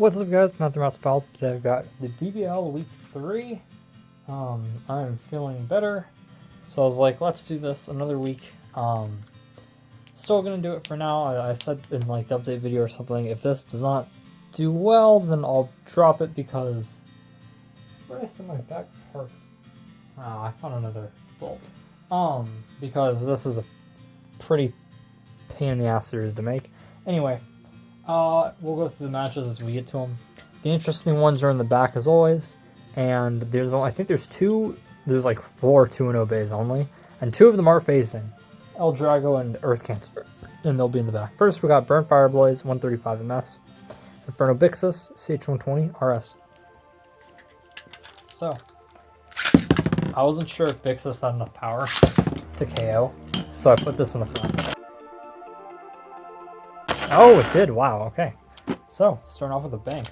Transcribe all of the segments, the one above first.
What's up, guys? Matthew Mouse Pals. Today I've got the BBL Week 3. I'm feeling better, so I was like, let's do this another week. Still gonna do it for now. I said in like the update video or something, if this does not do well, then I'll drop it because... Where did I set my back parts? Oh, I found another bolt. Because this is a pretty pain in the ass series to make. Anyway. We'll go through the matches as we get to them. The interesting ones are in the back as always, and I think there's like 4 2-0 bays only, and 2 of them are facing El Drago and Earth Cancer, and they'll be in the back. First, we got Burn Fireblaze 135 MS, Inferno Bixus CH120 RS. So, I wasn't sure if Bixus had enough power to KO, so I put this in the front. Oh, it did. Wow, okay. So, starting off with a bang.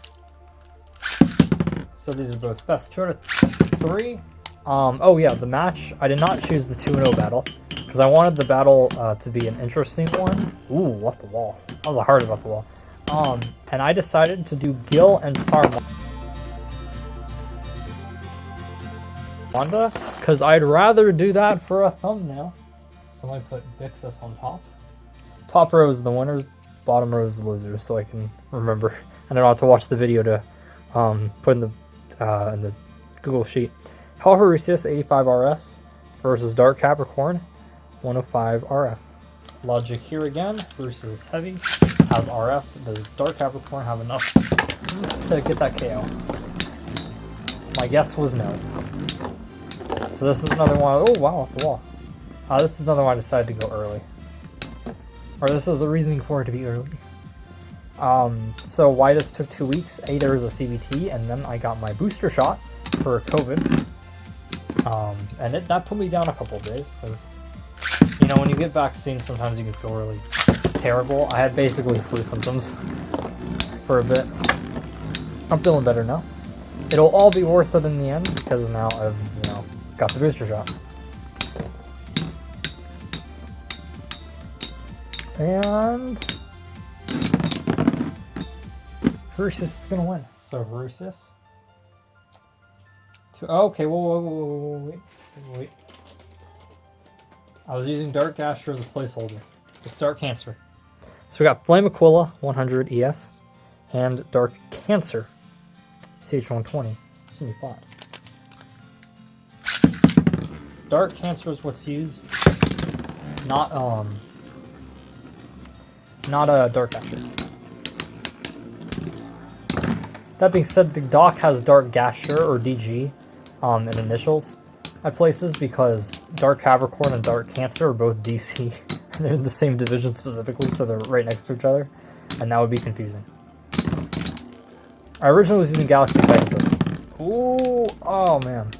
So these are both best 2 out of 3. Oh yeah, the match, I did not choose the 2-0 battle, because I wanted the battle to be an interesting one. Ooh, off the wall. That was a hard off the wall. And I decided to do Gil and Saruman, because I'd rather do that for a thumbnail. So I put Bixus on top. Top row is the winners. Bottom row is the losers, so I can remember. I don't have to watch the video to put in the Google sheet. Halvarusius 85 RS versus Dark Capricorn 105 RF. Logic here again. Bruce is heavy, has RF. Does Dark Capricorn have enough to get that KO? My guess was no. So this is another one. Oh wow, off the wall. This is another one I decided to go early. Or this is the reasoning for it to be early. So why this took 2 weeks? A, there was a CBT, and then I got my booster shot for COVID. And that put me down a couple of days, because, you know, when you get vaccines, sometimes you can feel really terrible. I had basically flu symptoms for a bit. I'm feeling better now. It'll all be worth it in the end, because now I've, you know, got the booster shot. And Versus is gonna win. So Versus. Okay, wait. I was using Dark Gasher as a placeholder. It's Dark Cancer. So we got Flame Aquila 100 ES and Dark Cancer CH120 semi-flat. Dark Cancer is what's used, not a Dark Actor. That being said, the doc has Dark Gasher or DG in initials at places because Dark Capricorn and Dark Cancer are both DC. They're in the same division specifically, so they're right next to each other, and that would be confusing. I originally was using Galaxy Pegasus. Ooh, oh man.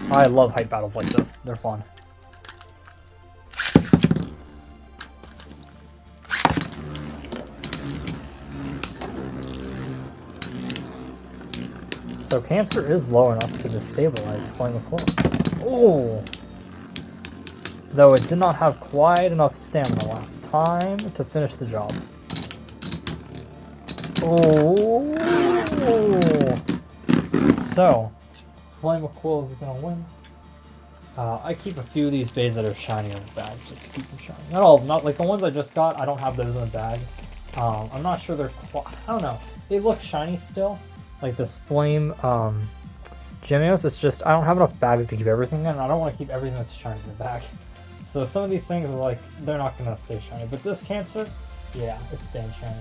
I love hype battles like this. They're fun. So Cancer is low enough to destabilize Flame Aquila. Oh! Though it did not have quite enough stamina last time to finish the job. Oh! So... Flame Aquila is going to win. I keep a few of these bays that are shiny in the bag just to keep them shiny. Not all of them, not like the ones I just got, I don't have those in the bag. I'm not sure they're I don't know. They look shiny still. Like this Flame Gemios, it's just I don't have enough bags to keep everything in, and I don't want to keep everything that's shiny in the bag. So some of these things are like, they're not going to stay shiny. But this Cancer, yeah, it's staying shiny.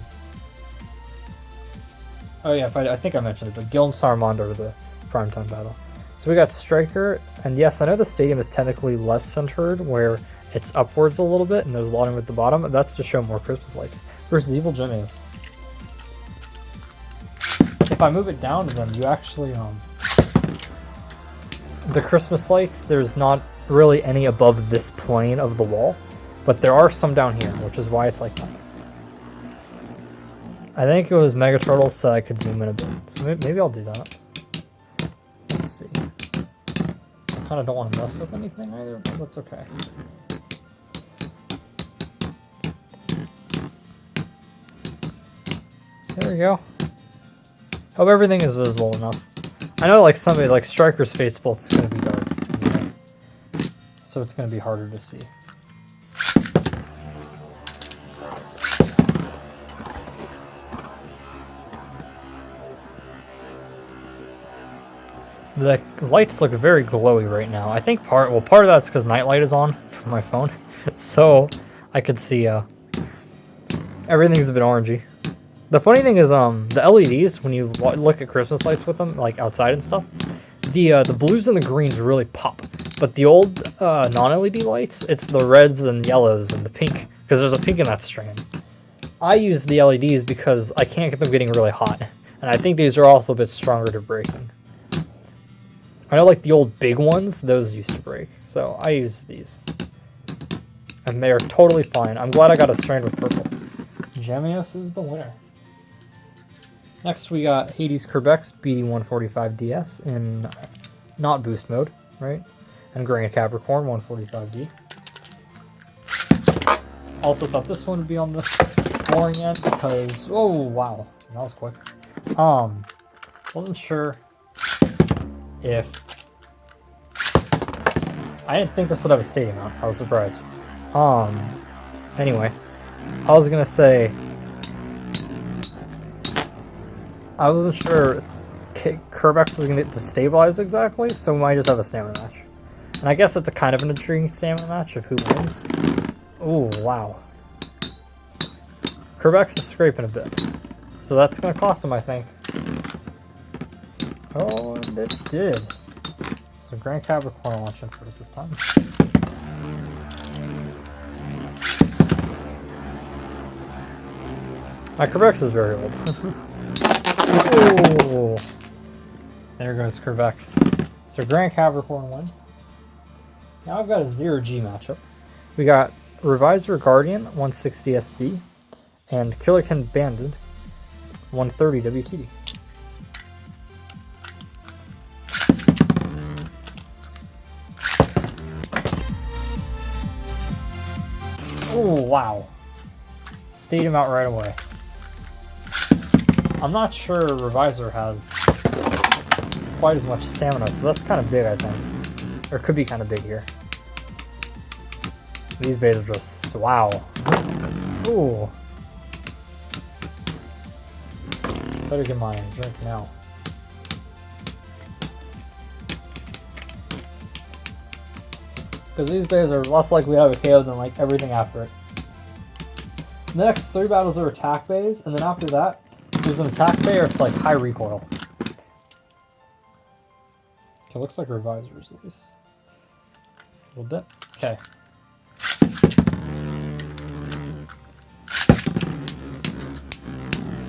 Oh yeah, I think I mentioned it, but Gil and Saruman are the primetime battle. So we got Striker, and yes, I know the stadium is technically less centered, where it's upwards a little bit, and there's a lot of them at the bottom. That's to show more Christmas lights. Versus Evil Gemios. If I move it down to them, you actually, the Christmas lights, there's not really any above this plane of the wall, but there are some down here, which is why it's like that. I think it was Mega Turtle said I could zoom in a bit, so maybe I'll do that. Let's see. I kind of don't want to mess with anything either, but that's okay. There we go. Hope everything is visible enough. I know like somebody like Striker's face bolt is going to be dark. So it's going to be harder to see. The lights look very glowy right now. I think part of that's because nightlight is on from my phone. So I could see everything's a bit orangey. The funny thing is the LEDs, when you look at Christmas lights with them, like outside and stuff, the blues and the greens really pop. But the old non-LED lights, it's the reds and yellows and the pink, because there's a pink in that strand. I use the LEDs because I can't get them getting really hot. And I think these are also a bit stronger to breaking. I know like the old big ones, those used to break. So I use these. And they are totally fine. I'm glad I got a strand with purple. Gemios is the winner. Next we got Hades Kerbeck's BD145DS in not boost mode, right? And Grand Capricorn 145D. Also thought this one would be on the boring end because, oh wow, that was quick. Wasn't sure if, I didn't think this would have a stadium mount. I was surprised. Anyway, I was gonna say, I wasn't sure Kerbeck was gonna get destabilized exactly, so we might just have a stamina match. And I guess it's a kind of an intriguing stamina match of who wins. Oh wow. Kerbeck's is scraping a bit. So that's gonna cost him, I think. Oh, and it did. So Grand Capricorn launching first this time. My Kerbeck's is very old. Oh, there goes Kerbeck's. So Grand Capricorn wins. Now I've got a 0G matchup. We got Reviser Guardian 160 SB and Killerkin Bandit 130 WTD. Oh wow. Stayed him out right away. I'm not sure Reviser has quite as much stamina, so that's kind of big, I think. Or could be kind of big here. These bays are just, wow. Ooh. Better get my drink now. Because these bays are less likely to have a KO than like everything after it. The next 3 battles are attack bays, and then after that, there's an attack bay or it's like high recoil. Okay, looks like Revisers at least. A little bit. Okay.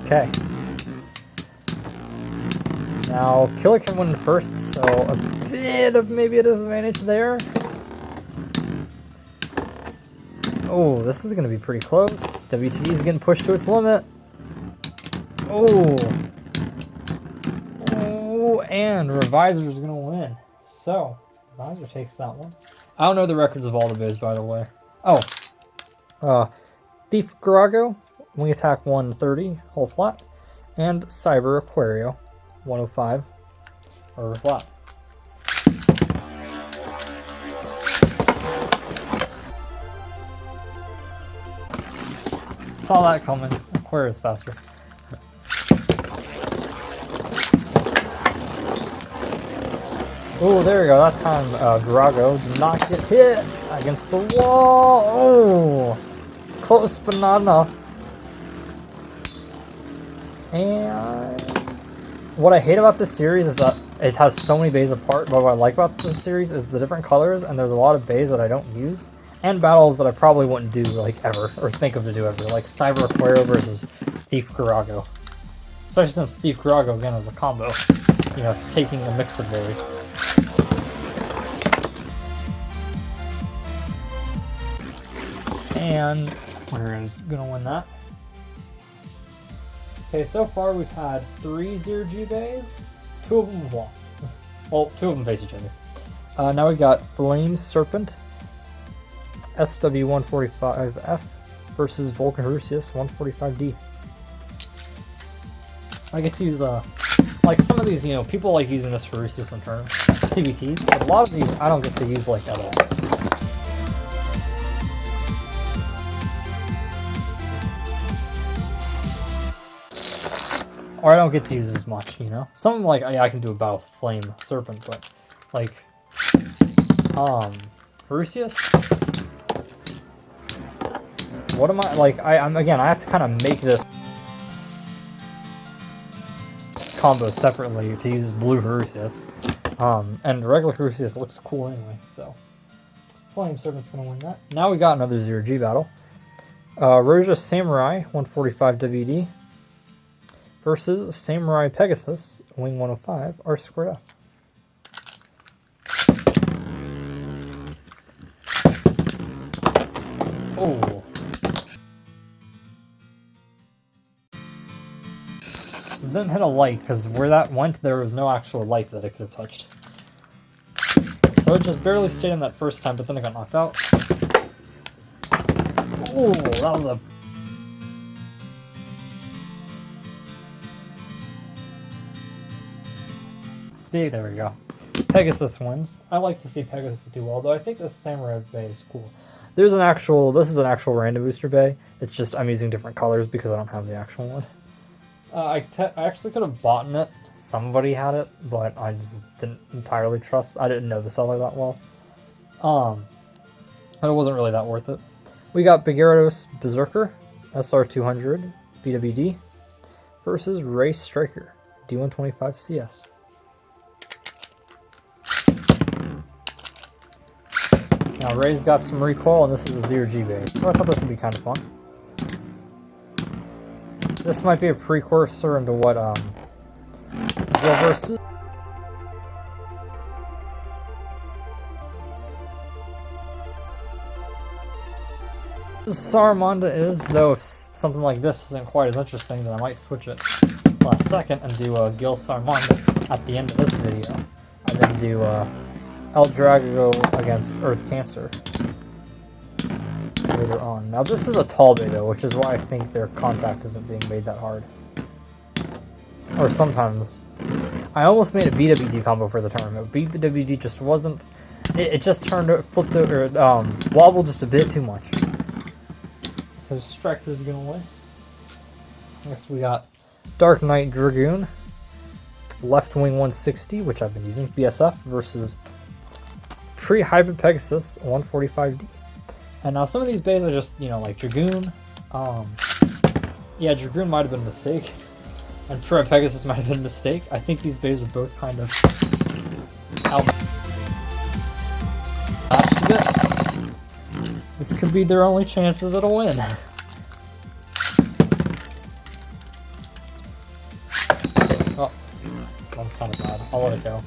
Okay. Now, Killer can win first, so a bit of maybe a disadvantage there. Oh, this is going to be pretty close. WTD is getting pushed to its limit. Oh. Oh, and Reviser is going to win. So, Reviser takes that one. I don't know the records of all the bids, by the way. Oh. Thief Garago, wing attack 130, hull flat. And Cyber Aquario, 105, or flat. Saw that coming. Aquarius faster. Oh, there we go. That time, Garago did not get hit against the wall. Oh, close, but not enough. And what I hate about this series is that it has so many bays apart, but what I like about this series is the different colors, and there's a lot of bays that I don't use. And battles that I probably wouldn't do, like, ever, or think of to do ever, like Cyber Aquario versus Thief Garago. Especially since Thief Garago, again, is a combo. You know, it's taking a mix of berries. And where is gonna win that? Okay, so far we've had 3 0G bays. 2 of them have lost. Well, 2 of them face each other. Now we got Flame Serpent SW145F versus Vulcan Rusius 145D. I get to use like some of these, you know, people like using this for Rusius and turn CBTs, but a lot of these I don't get to use like at all. Or I don't get to use as much, you know? Some like I can do about Flame Serpent, but like Rusius. What am I like? I'm again. I have to kind of make this combo separately to use blue Rusius. And regular Rusius looks cool anyway. So Flame Serpent's gonna win that. Now we got another 0G battle. Roja Samurai 145 WD versus Samurai Pegasus Wing 105 R squared F. Oh. It didn't hit a light because where that went, there was no actual light that it could have touched. So it just barely stayed in that first time, but then it got knocked out. Oh, that was a... There we go. Pegasus wins. I like to see Pegasus do well, though I think this Samurai Bay is cool. There's an actual, this is an actual random booster bay. It's just I'm using different colors because I don't have the actual one. I actually could have bought it. Somebody had it, but I just didn't entirely trust. I didn't know the seller that well. It wasn't really that worth it. We got Gyarados Berserker SR200 BWD versus Ray Striker D125 CS. Now Ray's got some recoil, and this is a 0G base, so I thought this would be kind of fun. This might be a precursor into what versus Saramonda is, though if something like this isn't quite as interesting, then I might switch it last second and do a Gil Saramonda at the end of this video, and then do El Drago against Earth Cancer later on. Now this is a tall bay though, which is why I think their contact isn't being made that hard. Or sometimes. I almost made a BWD combo for the tournament. BWD just wasn't... It just flipped over, wobbled just a bit too much. So Striker's gonna win. Next we got Dark Knight Dragoon. Left Wing 160, which I've been using. BSF versus Pre-Hybrid Pegasus 145D. And now some of these bays are just, you know, like Dragoon. Yeah, Dragoon might have been a mistake. And Pegasus might have been a mistake. I think these bays are both kind of out. This could be their only chances at a win. Oh, that's kind of bad. I'll let it go.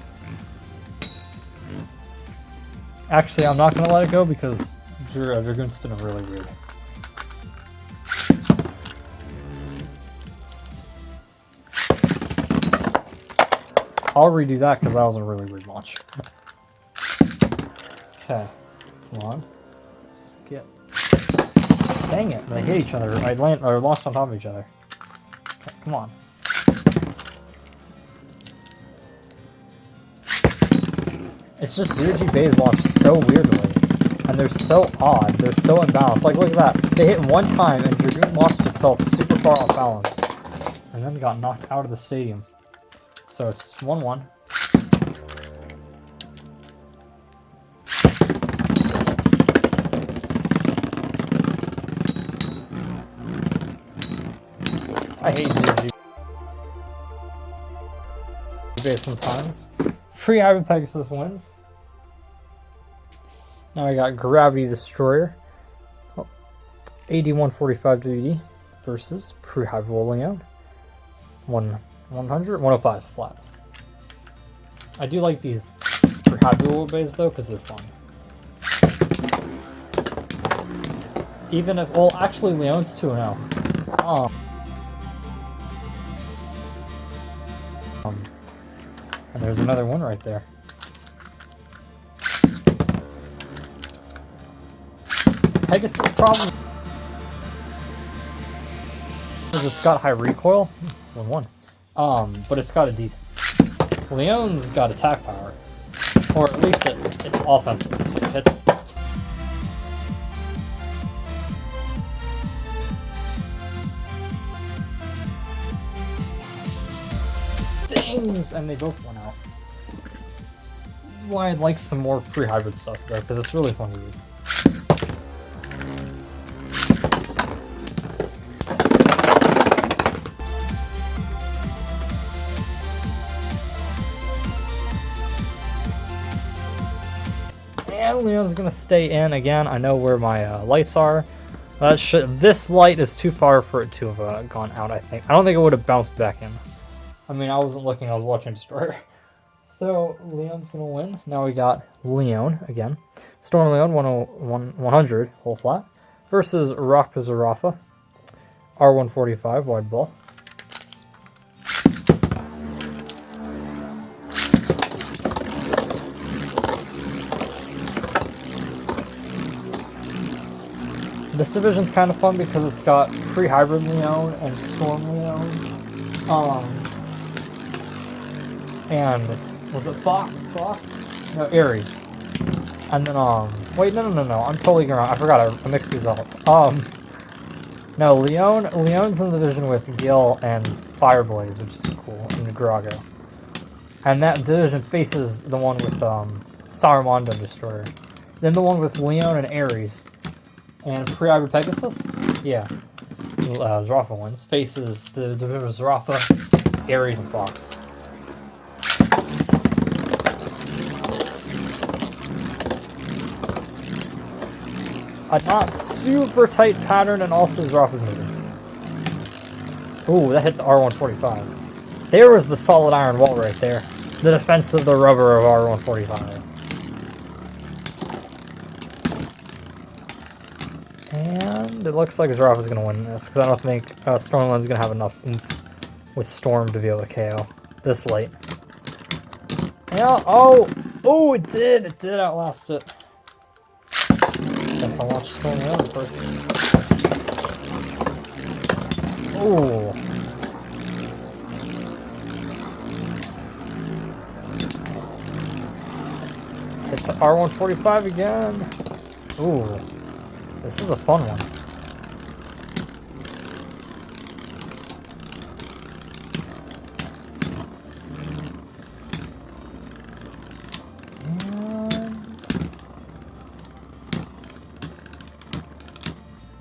Actually, I'm not going to let it go because Dragoon's spinning really weird. I'll redo that because that was a really weird launch. Okay, come on. Skip. Dang it, they hit each other. I launched on top of each other. Okay, come on. It's just 0G bays launch so weirdly. And they're so odd. They're so imbalanced. Like, look at that. They hit one time and Dragoon launched itself super far off balance. And then got knocked out of the stadium. So it's 1-1. I hate 0G base sometimes. Pre-Hybrid Pegasus wins. Now I got Gravity Destroyer. Oh, AD145 WD versus Pre-Hybrid Leon. 105 flat. I do like these Pre-Hybrid bays though because they're fun. Even if, well, actually Leon's 2-0. And there's another one right there. Pegasus problem is it's got high recoil. 1-1. but it's got a D. Leon's got attack power. Or at least it's offensive, so it hits. Things! And they both went out. This is why I'd like some more pre-hybrid stuff there, because it's really fun to use. And Leon's gonna stay in again. I know where my lights are. This light is too far for it to have gone out, I think. I don't think it would have bounced back in. I mean, I wasn't looking, I was watching Destroyer. So, Leon's gonna win. Now we got Leon again. Storm Leon, 100, whole flat. Versus Rock Zarafa, R145, wide ball. This division's kind of fun because it's got pre-hybrid Leon and Storm Leon. And was it Fox? No, Ares. And then wait, no, I'm totally going wrong. I forgot, I mixed these up. No, Leon's in the division with Gil and Fireblaze, which is cool, and Grago. And that division faces the one with Saruman Destroyer. Then the one with Leon and Ares. And pre-hybrid Pegasus? Yeah. Zarafa wins. Faces the division of Zarafa, Ares, and Fox. A not super tight pattern, and also Zarafa's moving. Ooh, that hit the R145. There was the solid iron wall right there. The defense of the rubber of R145. And it looks like Zarafa's going to win this, because I don't think Stormland's going to have enough oomph with Storm to be able to KO this late. Yeah, oh, it did outlast it. Guess I'll watch Stormland first. Oh. Hit the R145 again. Ooh. This is a fun one.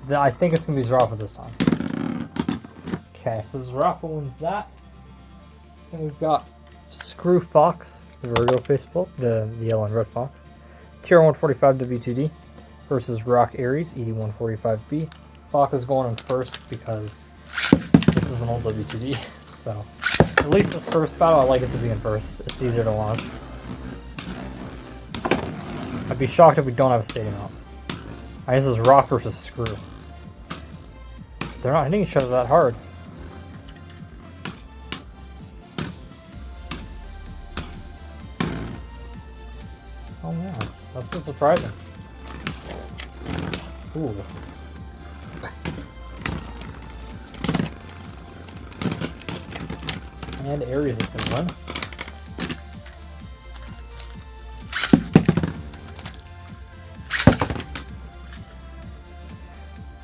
And I think it's going to be Zarafa this time. Okay, so Zarafa wins that. And we've got Screw Fox, the Virgo Facebook, the yellow and red fox. Tier 145 W2D. Versus Rock Ares, ED145B. Fox is going in first because this is an old W2D. So, at least this first battle, I like it to be in first. It's easier to launch. I'd be shocked if we don't have a stadium out. I guess this is Rock versus Screw. They're not hitting each other that hard. Oh man, that's so surprising. Ooh. And Ares is going to win.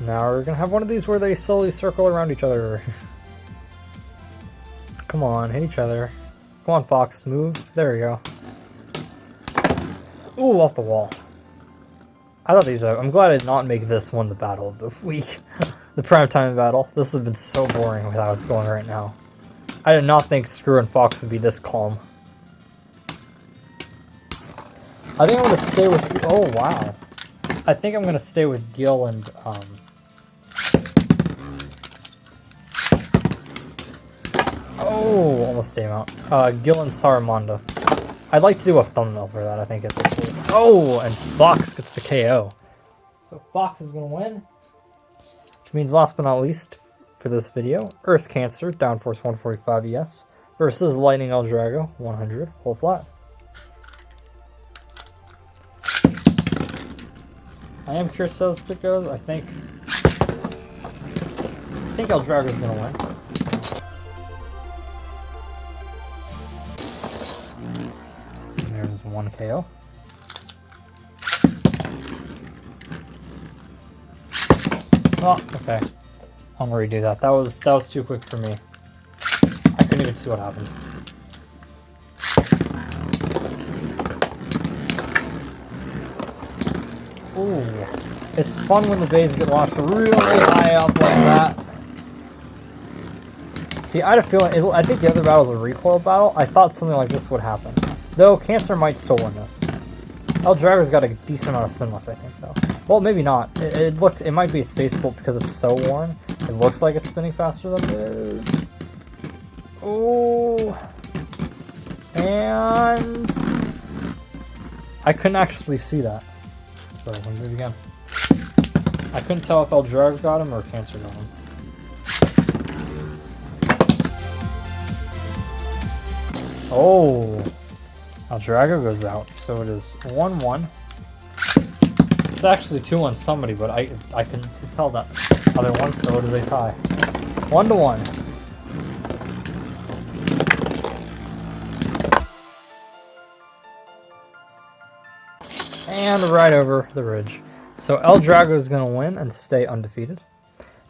Now we're going to have one of these where they slowly circle around each other. Come on, hit each other. Come on, Fox, move. There we go. Ooh, off the wall. I thought these I'm glad I did not make this one the battle of the week. The primetime battle. This has been so boring with how it's going right now. I did not think Screw and Fox would be this calm. I think I'm going to stay with... Oh, wow. I think I'm going to stay with Gil and... Oh, almost stayed out. Gil and Saruman. I'd like to do a thumbnail for that. I think it's cool. Oh, and Fox gets the KO. So Fox is going to win. Which means last but not least for this video, Earth Cancer, Downforce 145 ES versus Lightning El Drago, 100, whole flat. I am curious how this pick goes. I think El Drago is going to win. 1 KO. Oh, okay. I'm gonna redo that. That was too quick for me. I couldn't even see what happened. Ooh. It's fun when the bays get launched really high up like that. See, I had a feeling, I think the other battle was a recoil battle. I thought something like this would happen. Though, Cancer might still win this. El Drago's got a decent amount of spin left, I think, though. Well, maybe not. It might be its face bolt because it's so worn. It looks like it's spinning faster than it is. Oh. And I couldn't actually see that. So, let me do it again. I couldn't tell if El Drago got him or Cancer got him. Oh, El Drago goes out, so it is 1-1. It's actually 2-1 somebody, but I couldn't tell that other one, so it is a tie. 1-1. And right over the ridge. So El Drago is going to win and stay undefeated.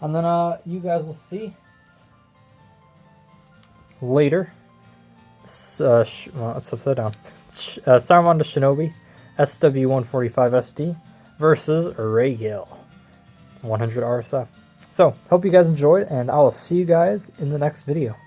And then you guys will see later. Well, it's upside down. Saruman the Shinobi, SW145SD versus Raygil, 100 RSF. So, hope you guys enjoyed, and I will see you guys in the next video.